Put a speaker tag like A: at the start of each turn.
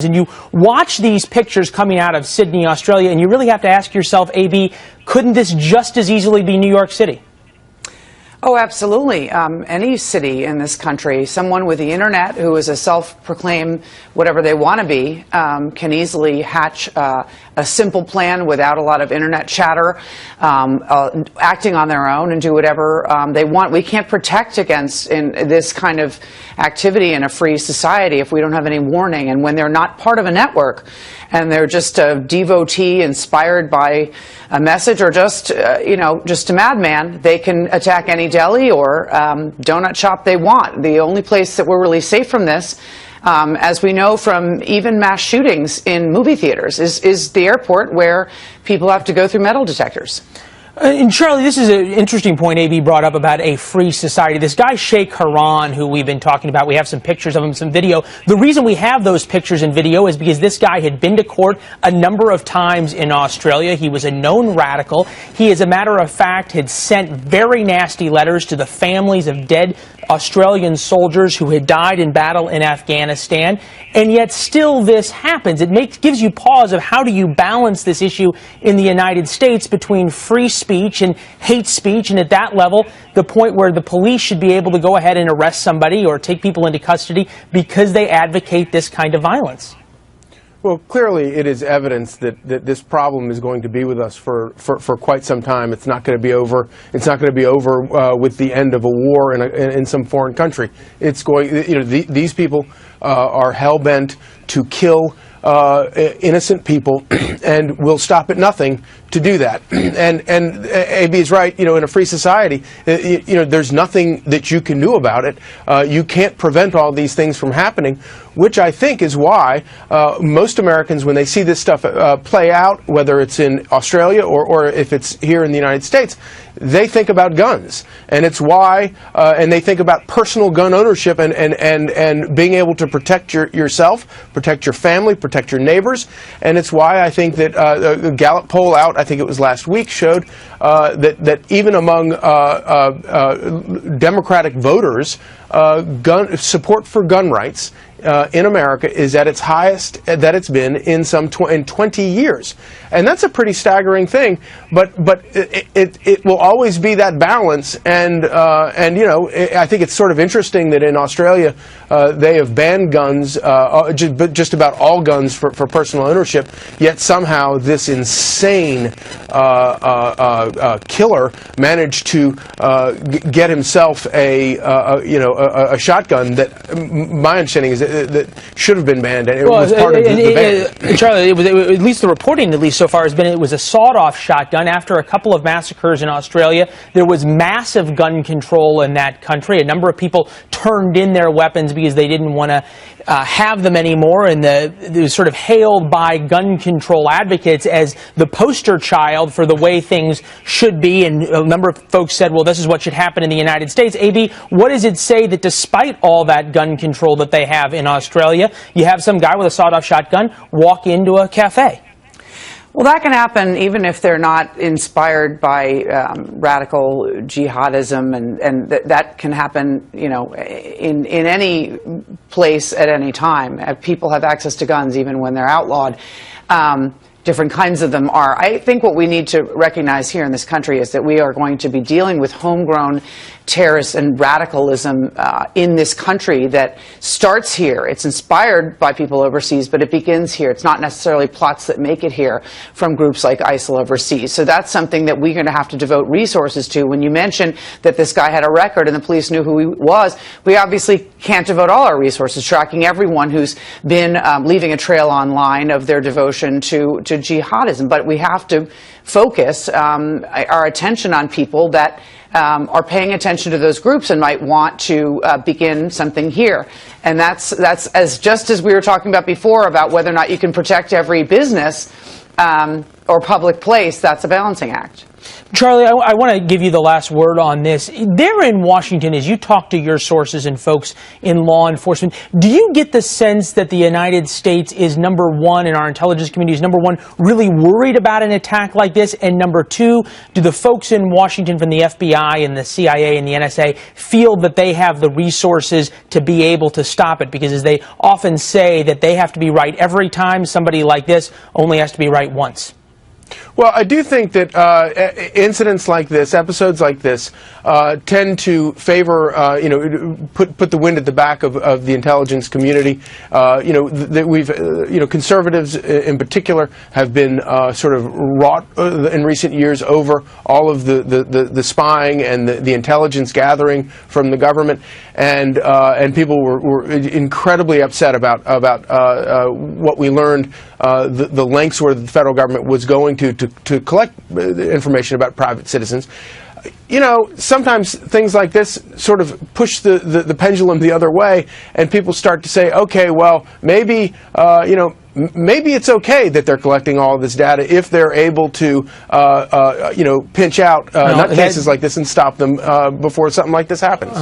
A: And you watch these pictures coming out of Sydney, Australia, and you really have to ask yourself, AB, couldn't this just as easily be New York City?
B: Oh, absolutely. Any city in this country, someone with the internet who is a self-proclaimed whatever they want to be, can easily hatch a simple plan without a lot of internet chatter, acting on their own and do whatever they want. We can't protect against in this kind of activity in a free society if we don't have any warning. And when they're not part of a network and they're just a devotee inspired by a message or just, just a madman, they can attack any deli or donut shop they want. The only place that we're really safe from this, as we know from even mass shootings in movie theaters, is the airport, where people have to go through metal detectors.
A: And Charlie, this is an interesting point AB brought up about a free society. This guy, Sheikh Haran, who we've been talking about, we have some pictures of him, some video. The reason we have those pictures and video is because this guy had been to court a number of times in Australia. He was a known radical. He, as a matter of fact, had sent very nasty letters to the families of dead Australian soldiers who had died in battle in Afghanistan. And yet still this happens. It gives you pause of how do you balance this issue in the United States between free speech and hate speech, and at that level, the point where the police should be able to go ahead and arrest somebody or take people into custody because they advocate this kind of violence.
C: Well, clearly it is evidence that this problem is going to be with us for quite some time. It's not going to be over. It's not going to be over with the end of a war in some foreign country. It's going. These people are hell-bent to kill innocent people, and will stop at nothing to do that. And AB is right. In a free society, there's nothing that you can do about it. You can't prevent all these things from happening, which I think is why most Americans, when they see this stuff play out, whether it's in Australia or if it's here in the United States, they think about guns. And it's why, and they think about personal gun ownership and being able to protect yourself, protect your family, protect your neighbors. And it's why I think that a Gallup poll out, I think it was last week, showed that even among Democratic voters, support for gun rights in America is at its highest that it's been in 20 years, and that's a pretty staggering thing. But it will always be that balance, and I think it's sort of interesting that in Australia they have banned guns, just about all guns for personal ownership. Yet somehow this insane killer managed to get himself a shotgun that my understanding is that should have been banned, and it was part of the ban.
A: Charlie, at least the reporting, at least so far, has been it was a sawed-off shotgun. After a couple of massacres in Australia, there was massive gun control in that country. A number of people turned in their weapons because they didn't want to have them anymore, and it was sort of hailed by gun control advocates as the poster child for the way things should be, and a number of folks said, well, this is what should happen in the United States. AB, what does it say that despite all that gun control that they have in Australia, you have some guy with a sawed-off shotgun walk into a cafe?
B: Well, that can happen even if they're not inspired by radical jihadism, and that can happen, in any place at any time. People have access to guns even when they're outlawed. Different kinds of them are. I think what we need to recognize here in this country is that we are going to be dealing with homegrown terrorists and radicalism in this country that starts here. It's inspired by people overseas, but it begins here. It's not necessarily plots that make it here from groups like ISIL overseas. So that's something that we're going to have to devote resources to. When you mention that this guy had a record and the police knew who he was, we obviously can't devote all our resources tracking everyone who's been leaving a trail online of their devotion to jihadism. But we have to focus our attention on people that are paying attention to those groups and might want to begin something here. And that's just as we were talking about before about whether or not you can protect every business. or public place, that's a balancing act.
A: Charlie, I want to give you the last word on this. There in Washington, as you talk to your sources and folks in law enforcement, do you get the sense that the United States is, number one, in our intelligence community, is number one, really worried about an attack like this? And number two, do the folks in Washington from the FBI and the CIA and the NSA feel that they have the resources to be able to stop it? Because as they often say, that they have to be right every time, somebody like this only has to be right once.
C: Well, I do think that incidents like this, episodes like this, tend to favor, put the wind at the back of the intelligence community. Conservatives in particular have been sort of wrought in recent years over all of the spying and the intelligence gathering from the government, and people were incredibly upset about what we learned, the lengths where the federal government was going to collect information about private citizens. Sometimes things like this sort of push the pendulum the other way, and people start to say, okay, well, maybe it's okay that they're collecting all of this data if they're able to, pinch out nutcases like this and stop them before something like this happens.